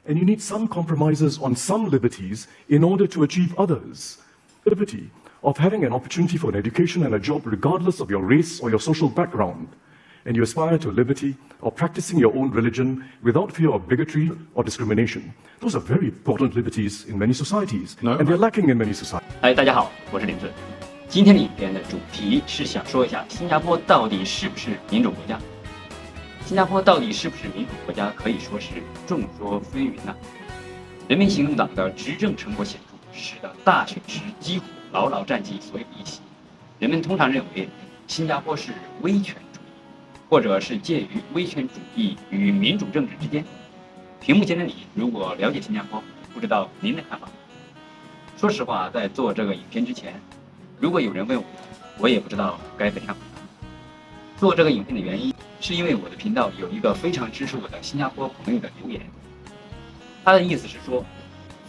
and you need some compromises on some liberties in order to achieve others. Liberty of having an opportunity for an education and a job regardless of your race or your social background. And you aspire to liberty of practicing your own religion without fear of bigotry or discrimination. Those are very important liberties in many societies, and they're lacking in many societies. 嗨，大家好，我是林子。今天的影片的主题是想说一下新加坡到底是不是民主国家？新加坡到底是不是民主国家，可以说是众说纷纭呐。人民行动党的执政成果显著，使得大选时几乎牢牢占据所有议席。人们通常认为新加坡是威权主义，或者是介于威权主义与民主政治之间。屏幕前的你，如果了解新加坡，不知道您的看法。说实话，在做这个影片之前，如果有人问我，我也不知道该怎样回答。做这个影片的原因，是因为我的频道有一个非常支持我的新加坡朋友的留言，他的意思是说，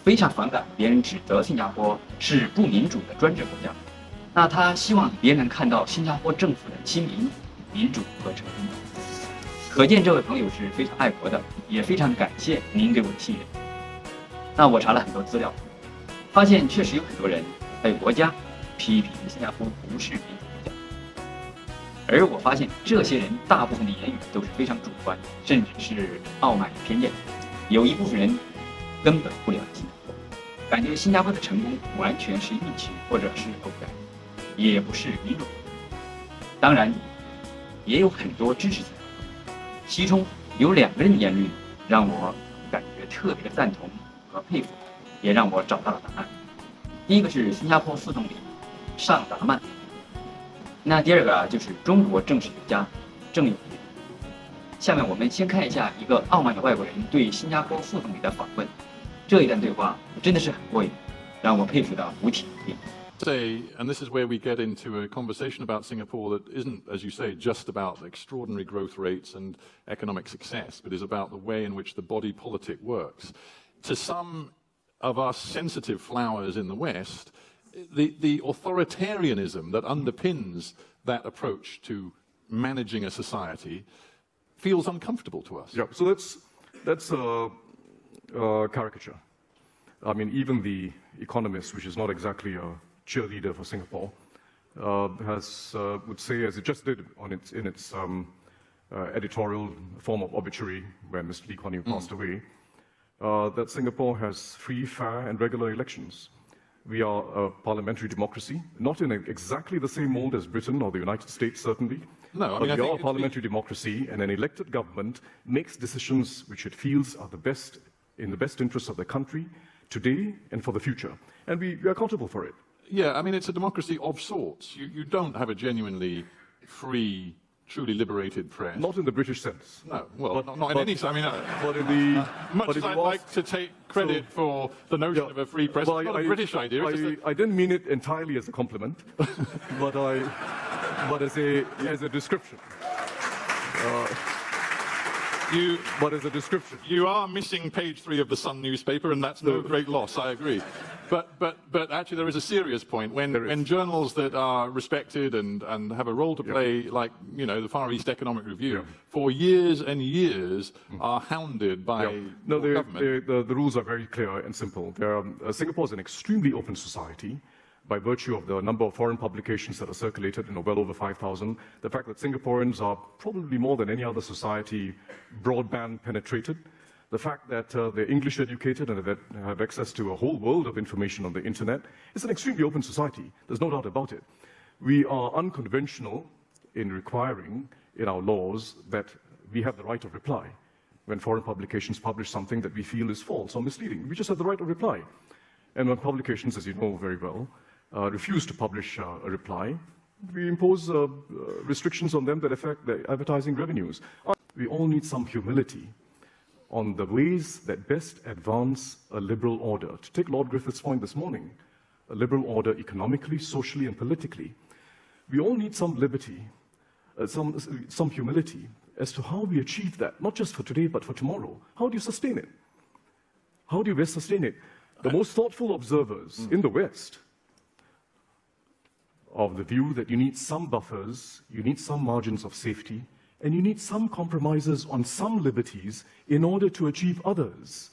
非常反感别人指责新加坡是不民主的专制国家。那他希望别人能看到新加坡政府的亲民、民主和诚信。可见这位朋友是非常爱国的，也非常感谢您对我的信任。那我查了很多资料，发现确实有很多人还有国家批评新加坡不是民主国家，而我发现这些人大部分的言语都是非常主观，甚至是傲慢与偏见。有一部分人根本不了解新加坡，感觉新加坡的成功完全是运气或者是偶然，也不是民主。当然，也有很多支持新加坡，其中有2个人的言论让我感觉特别的赞同和佩服，也让我找到了答案。第一个是新加坡副总理尚达曼，那第2个就是中国政治学家郑有平。下面我们先看一下一个傲慢的外国人对新加坡副总理的访问，这一段对话真的是很过瘾，让我佩服到五体投地。Say, and this is where we get into a conversation about Singapore that isn't, as you say, just about extraordinary growth rates and economic success, but is about the way in which the body politic works. To some of us sensitive flowers in the West, the authoritarianism that underpins that approach to managing a society feels uncomfortable to us. Yeah, so that's a caricature. I mean, even The Economist, which is not exactly a cheerleader for Singapore, would say, as it just did in its editorial form of obituary when Mr. Lee Kuan Yew passed away, that Singapore has free, fair, and regular elections. We are a parliamentary democracy, not in exactly the same mold as Britain or the United States, certainly. No, I mean, we are a parliamentary democracy, and an elected government makes decisions which it feels are in the best interests of the country, today and for the future. And we are accountable for it. Yeah, I mean, it's a democracy of sorts. You don't have a genuinely free, truly liberated press. Not in the British sense. No, well, not in any sense. I mean, but in the, much as I'd like to take credit for the notion of a free press, it's not a British idea. I didn't mean it entirely as a compliment, but as a description. But as a description. You are missing page 3 of the Sun newspaper, and that's no great loss, I agree. But actually there is a serious point. When journals that are respected and have a role to play, like, you know, the Far East Economic Review, for years and years are hounded by government. The rules are very clear and simple. Singapore is an extremely open society, by virtue of the number of foreign publications that are circulated, well over 5,000, the fact that Singaporeans are probably more than any other society broadband penetrated, the fact that they're English educated and have access to a whole world of information on the internet. It's an extremely open society, there's no doubt about it. We are unconventional in requiring in our laws that we have the right of reply when foreign publications publish something that we feel is false or misleading. We just have the right of reply. And when publications, as you know very well, refuse to publish a reply, we impose restrictions on them that affect their advertising revenues. We all need some humility on the ways that best advance a liberal order. To take Lord Griffith's point this morning, a liberal order economically, socially, and politically. We all need some liberty, some humility as to how we achieve that, not just for today, but for tomorrow. How do you sustain it? How do you best sustain it? The most thoughtful observers in the West of the view that you need some buffers, you need some margins of safety, and you need some compromises on some liberties in order to achieve others.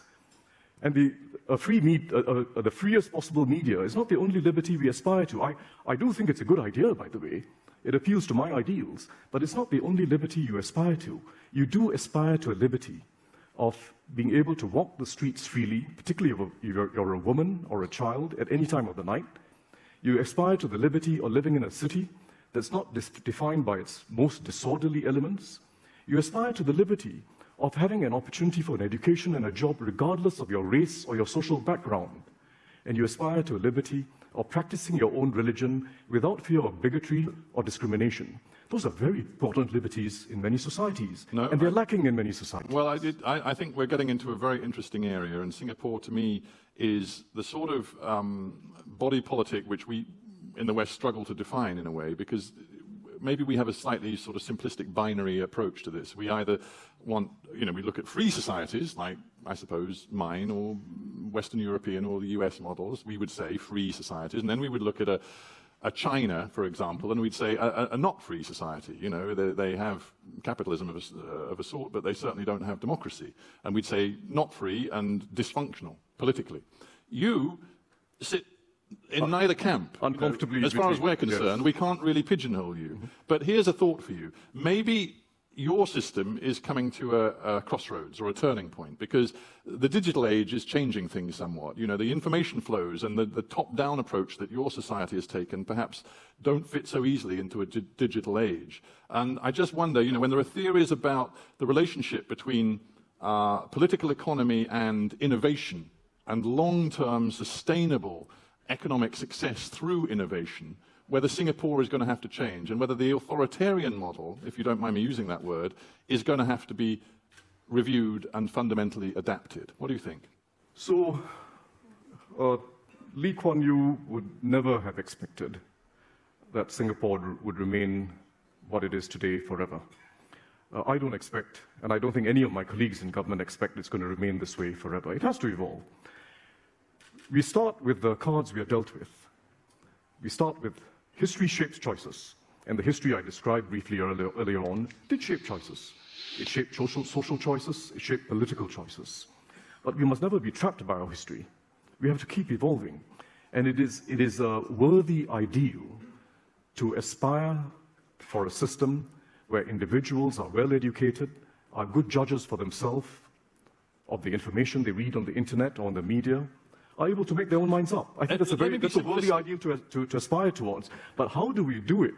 And the freest possible media is not the only liberty we aspire to. I do think it's a good idea, by the way. It appeals to my ideals, but it's not the only liberty you aspire to. You do aspire to a liberty of being able to walk the streets freely, particularly if you're a woman or a child at any time of the night. You aspire to the liberty of living in a city that's not defined by its most disorderly elements. You aspire to the liberty of having an opportunity for an education and a job regardless of your race or your social background. And you aspire to a liberty of practicing your own religion without fear of bigotry or discrimination. Those are very important liberties in many societies, and they're lacking in many societies. Well, I think we're getting into a very interesting area, and Singapore, to me, is the sort of body politic which we in the West struggle to define in a way, because maybe we have a slightly sort of simplistic binary approach to this. We either want, we look at free societies, like, I suppose, mine or Western European or the US models, we would say free societies, and then we would look at a China, for example, and we'd say a not free society. They have capitalism of a sort, but they certainly don't have democracy. And we'd say not free and dysfunctional politically. You sit in neither camp. Uncomfortably. As far as we're concerned, we can't really pigeonhole you. But here's a thought for you. Maybe your system is coming to a crossroads or a turning point, because the digital age is changing things somewhat. The information flows and the top-down approach that your society has taken perhaps don't fit so easily into a digital age. And I just wonder, when there are theories about the relationship between political economy and innovation and long-term sustainable economic success through innovation, whether Singapore is going to have to change, and whether the authoritarian model, if you don't mind me using that word, is going to have to be reviewed and fundamentally adapted. What do you think? So, Lee Kuan Yew would never have expected that Singapore would remain what it is today forever. I don't expect, and I don't think any of my colleagues in government expect it's going to remain this way forever. It has to evolve. We start with the cards we are dealt with. We start with history shapes choices, and the history I described briefly earlier on did shape choices. It shaped social choices, it shaped political choices. But we must never be trapped by our history. We have to keep evolving. And it is a worthy ideal to aspire for a system where individuals are well educated, are good judges for themselves of the information they read on the internet or on the media, are able to make their own minds up. I think that's a worthy ideal to aspire towards. But how do we do it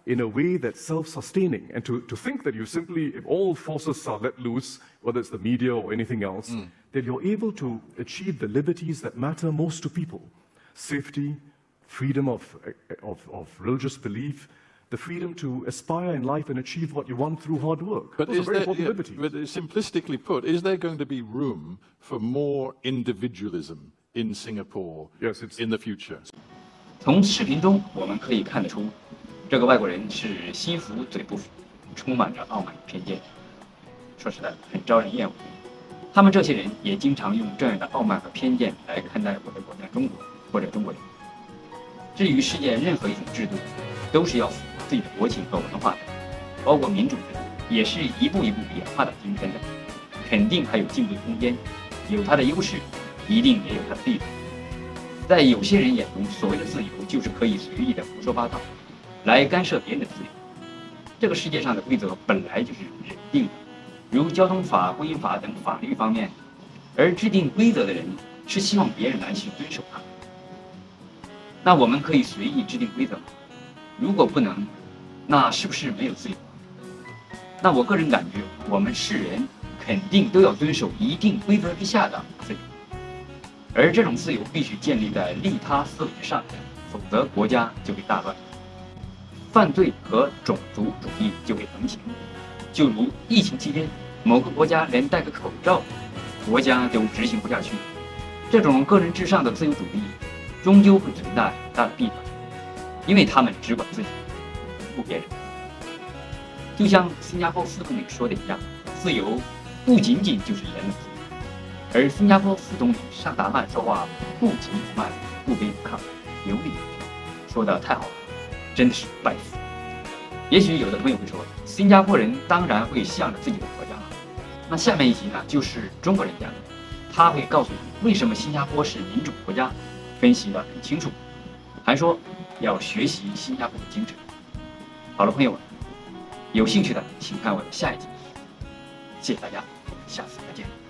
in a way that's self-sustaining? And to think that you simply, if all forces are let loose, whether it's the media or anything else, that you're able to achieve the liberties that matter most to people. Safety, freedom of religious belief, the freedom to aspire in life and achieve what you want through hard work. But, Those are very important liberties. But simplistically put, is there going to be room for more individualism in Singapore in the future? 从视频中我们可以看得出，这个外国人是心服嘴不服，充满着傲慢与偏见。说实在，很招人厌恶。他们这些人也经常用这样的傲慢和偏见来看待我的国家中国或者中国人。至于世界任何一种制度，都是要符合自己的国情和文化的，包括民主制度，也是一步一步演化到今天的，肯定还有进步的空间，有它的优势，一定也有它的弊端。在有些人眼中，所谓的自由就是可以随意的胡说八道，来干涉别人的自由。这个世界上的规则本来就是人定的，如交通法、婚姻法等法律方面，而制定规则的人是希望别人来去遵守它。那我们可以随意制定规则吗？如果不能，那是不是没有自由？那我个人感觉，我们世人肯定都要遵守一定规则之下的自由，而这种自由必须建立在利他思维之上，否则国家就会大乱，犯罪和种族主义就会横行。就如疫情期间，某个国家连戴个口罩，国家都执行不下去，这种个人至上的自由主义，终究会存在很大的弊端。因为他们只管自己，不别人。就像新加坡副总理说的一样，自由不仅仅就是言论自由。而新加坡副总理尚达曼说话不紧不慢，不卑不亢，有理有据，说得太好了，真的是拜服。也许有的朋友会说，新加坡人当然会向着自己的国家好。那下面一集呢，就是中国人讲的，他会告诉你为什么新加坡是民主国家，分析得很清楚，还说要学习新加坡的精神。好了，朋友们，有兴趣的请看我的下一集。谢谢大家，下次再见。